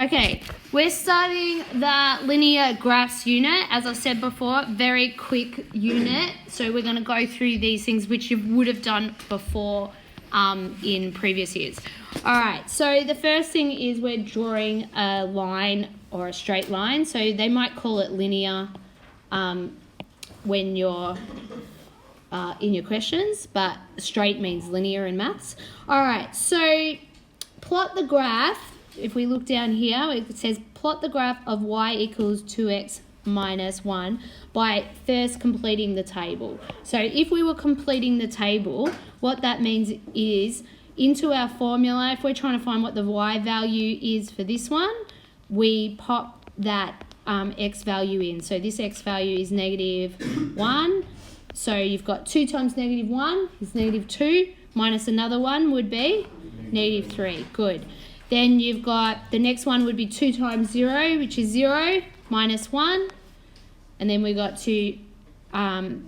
Okay, we're starting the linear graphs unit. As I said before, very quick unit. So we're going to go through these things which you would have done before in previous years. All right, so the first thing is we're drawing a line or a straight line. So they might call it linear when you're in your questions, but straight means linear in maths. All right, so plot the graph. If we look down here, it says plot the graph of y equals 2x minus 1 by first completing the table. So if we were completing the table, what that means is into our formula, if we're trying to find what the y value is for this one, we pop that x value in. So this x value is -1. So you've got 2 times -1 is -2, minus another one would be -3. Good. Then you've got, the next one would be 2 times 0, which is 0, minus 1. And then we got 2, then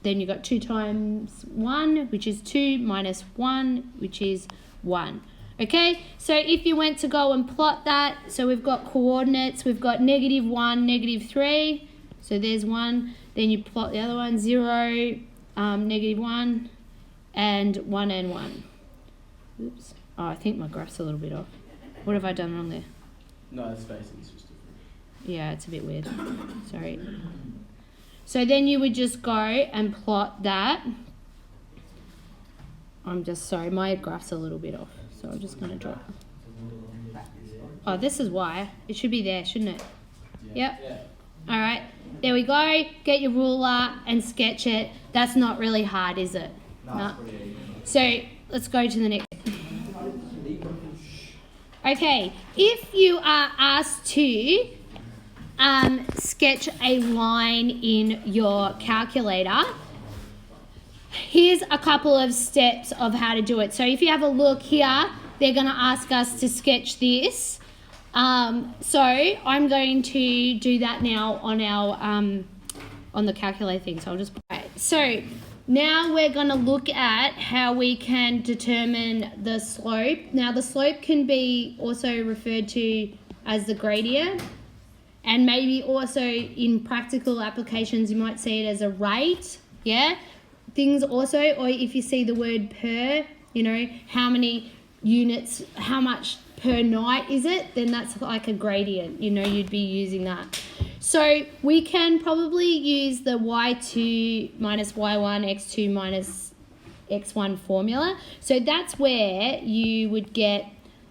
you've got 2 times 1, which is 2, minus 1, which is 1. Okay, so if you went to go and plot that, so we've got coordinates, we've got -1, -3. So there's 1. Then you plot the other one, 0, -1, and 1 and 1. Oops. Oh, I think my graph's a little bit off. What have I done wrong there? No, the spacing's just different. Yeah, it's a bit weird. Sorry. So then you would just go and plot that. I'm just sorry, my graph's a little bit off. So I'm just going to draw it. Oh, this is why. It should be there, shouldn't it? Yep. Yeah. All right. There we go. Get your ruler and sketch it. That's not really hard, is it? No. So let's go to the next. Okay, if you are asked to sketch a line in your calculator, here's a couple of steps of how to do it. So if you have a look here, they're going to ask us to sketch this. So I'm going to do that now on our on the calculator thing. So I'll just. So now we're going to look at how we can determine the slope. Now the slope can be also referred to as the gradient, and maybe also in practical applications you might see it as a rate. Yeah, things also, or if you see the word per, you know, how many units, how much per night is it, then that's like a gradient, you know, you'd be using that. So we can probably use the y2 minus y1 x2 minus x1 formula. So that's where you would get,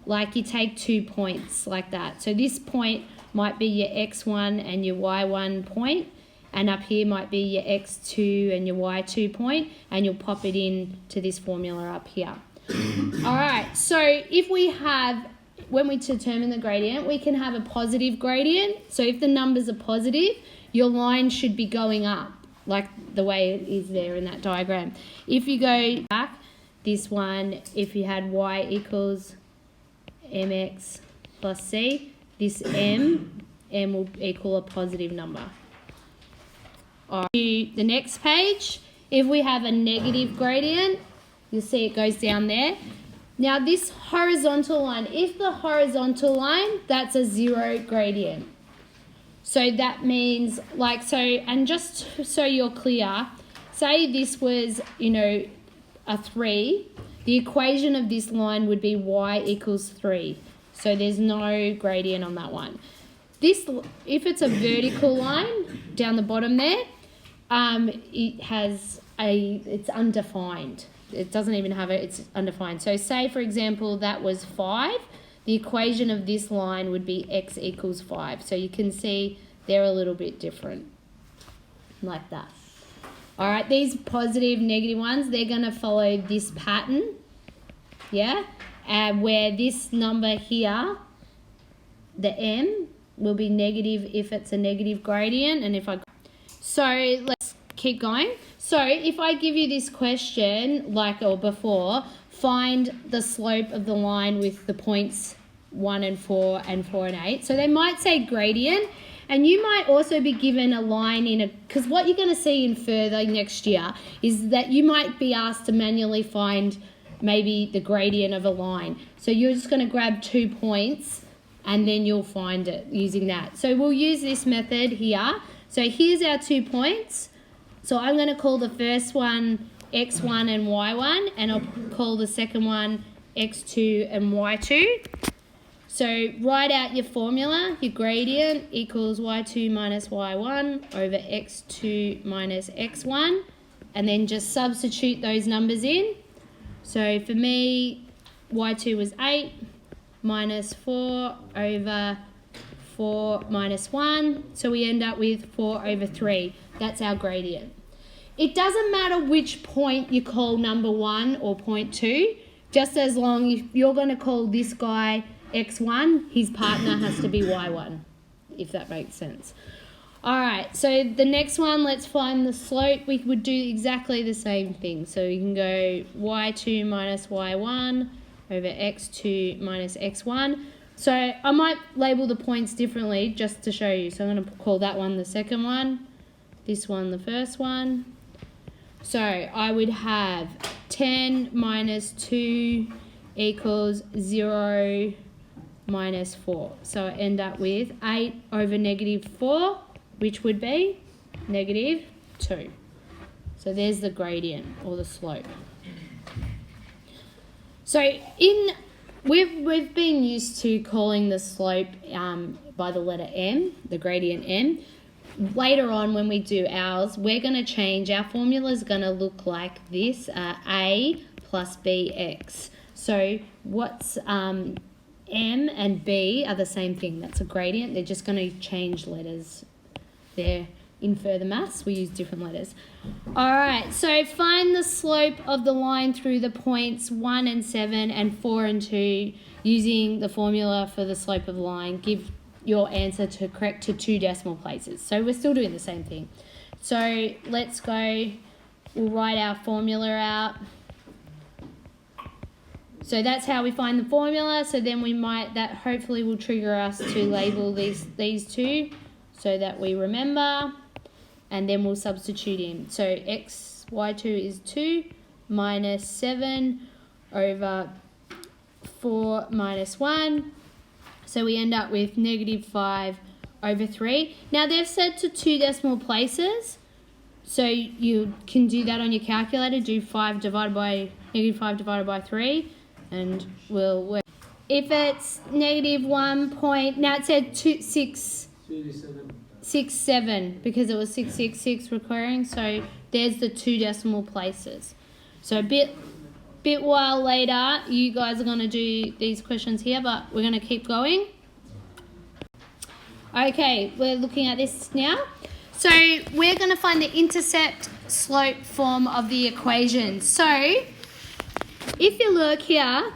like, you take 2 points like that. So this point might be your x1 and your y1 point, and up here might be your x2 and your y2 point, and you'll pop it in to this formula up here. All right, so if we have, when we determine the gradient, we can have a positive gradient. So if the numbers are positive, your line should be going up, like the way it is there in that diagram. If you go back, this one, if you had y equals mx plus c, this m will equal a positive number. All right, to the next page, if we have a negative gradient, you'll see it goes down there. Now this horizontal line, if the horizontal line, that's a 0 gradient. So that means, like, so, and just so you're clear, say this was, you know, a 3, the equation of this line would be y equals 3. So there's no gradient on that one. This, if it's a vertical line down the bottom there, it has it's undefined. It doesn't even have it, it's undefined. So say, for example, that was 5. The equation of this line would be x equals 5. So you can see they're a little bit different, like that. All right, these positive, negative ones, they're going to follow this pattern, yeah? And where this number here, the m, will be negative if it's a negative gradient, and if I... So let's keep going. So if I give you this question, like or before, find the slope of the line with the points 1 and 4 and 4 and 8. So they might say gradient, and you might also be given a line in a, because what you're going to see in further next year is that you might be asked to manually find maybe the gradient of a line. So you're just going to grab 2 points and then you'll find it using that. So we'll use this method here. So here's our 2 points. So I'm going to call the first one x1 and y1, and I'll call the second one x2 and y2. So write out your formula. Your gradient equals y2 minus y1 over x2 minus x1, and then just substitute those numbers in. So for me, y2 was 8 minus 4 over 4 minus 1. So we end up with 4 over 3. That's our gradient. It doesn't matter which point you call number 1 or point 2, just as long as you're going to call this guy x1, his partner has to be y1, if that makes sense. All right, so the next one, let's find the slope. We would do exactly the same thing. So we can go y2 minus y1 over x2 minus x1. So I might label the points differently just to show you. So I'm going to call that one the second one, this one the first one. So I would have 10 minus 2 equals 0 minus 4. So I end up with 8 over negative 4, which would be negative 2. So there's the gradient or the slope. So we've been used to calling the slope by the letter m, the gradient m. Later on when we do ours, we're going to change. Our formula is going to look like this, a plus bx. So what's m and b are the same thing. That's a gradient. They're just going to change letters. There in further maths, we use different letters. All right, so find the slope of the line through the points 1 and 7 and 4 and 2 using the formula for the slope of the line. Give your answer to correct to 2 decimal places. So we're still doing the same thing. So let's go, we'll write our formula out. So that's how we find the formula. So then that hopefully will trigger us to label these two so that we remember, and then we'll substitute in. So y2 is 2 minus 7 over 4 minus 1. So we end up with negative 5 over 3. Now they've said to 2 decimal places, so you can do that on your calculator. Do negative 5 divided by 3, and we'll work. If it's negative 1 point, now it said 6.7 because it was 666 recurring. So there's the 2 decimal places. So a bit while later, you guys are going to do these questions here, but we're going to keep going. Okay, we're looking at this now. So we're going to find the intercept slope form of the equation. So if you look here,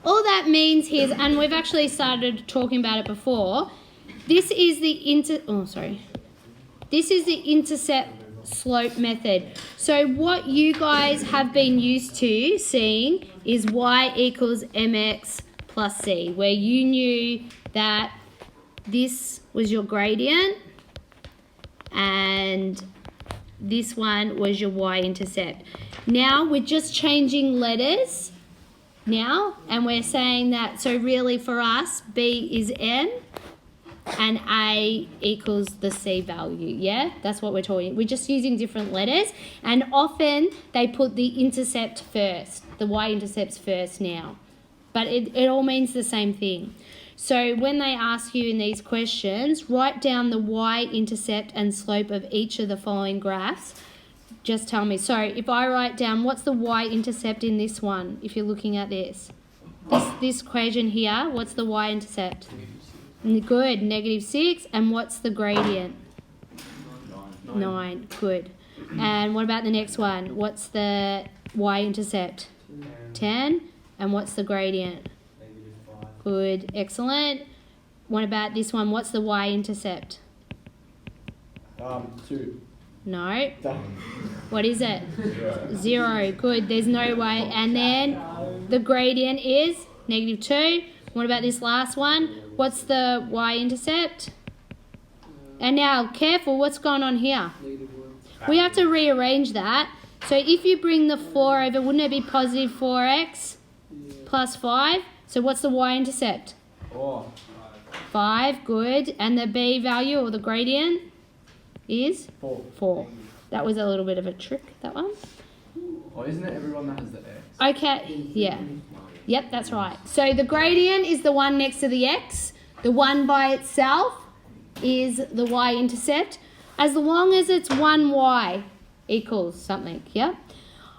all that means here, and we've actually started talking about it before, this is the intercept slope method. So what you guys have been used to seeing is y equals mx plus c, where you knew that this was your gradient and this one was your y-intercept. Now we're just changing letters now, and we're saying that, so really for us, b is m and a equals the c value, yeah? That's what we're talking. We're just using different letters, and often they put the intercept first, the y-intercepts first now. But it all means the same thing. So when they ask you in these questions, write down the y-intercept and slope of each of the following graphs. Just tell me. So if I write down, what's the y-intercept in this one, if you're looking at this equation here, what's the y-intercept? Good, negative 6. And what's the gradient? 9. Good. And what about the next one? What's the y-intercept? 10. And what's the gradient? Negative 5. Good, excellent. What about this one? What's the y-intercept? 2. No. What is it? 0. Good, there's no way. And then the gradient is negative 2. What about this last one? What's the y-intercept? And now, careful, what's going on here? We have to rearrange that. So if you bring the 4 over, wouldn't it be positive 4x plus 5? So what's the y-intercept? Oh, 5, good. And the b value or the gradient is 4. 4. That was a little bit of a trick, that one. Oh, isn't it everyone that has the x? Okay, yeah. Yep, that's right. So the gradient is the one next to the x. The one by itself is the y-intercept. As long as it's 1y equals something, yeah?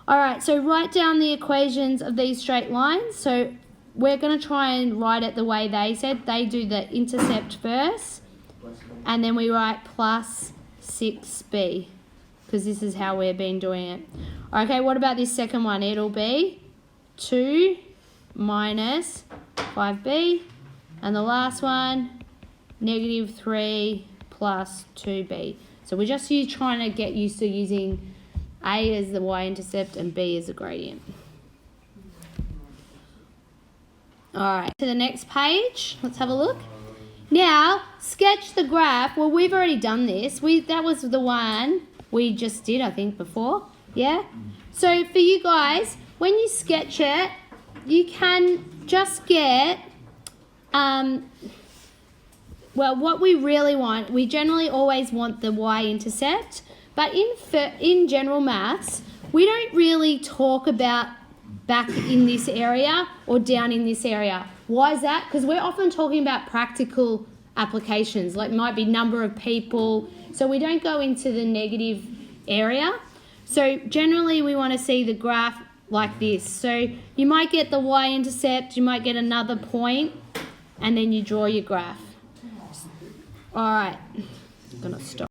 All right, so write down the equations of these straight lines. So we're going to try and write it the way they said. They do the intercept first, and then we write plus 6b, because this is how we've been doing it. Okay, what about this second one? It'll be 2 minus 5b, and the last one, negative 3 plus 2b. So we're just trying to get used to using a as the y-intercept and b as the gradient. Alright, to the next page. Let's have a look. Now, sketch the graph. Well, we've already done this. That was the one we just did, I think, before. Yeah? So, for you guys, when you sketch it, you can just get... well, what we really want, we generally always want the y-intercept, but in general maths, we don't really talk about back in this area or down in this area. Why is that? Because we're often talking about practical applications, like might be number of people, so we don't go into the negative area. So generally we want to see the graph like this. So you might get the y-intercept, you might get another point, and then you draw your graph. All right, I'm gonna stop.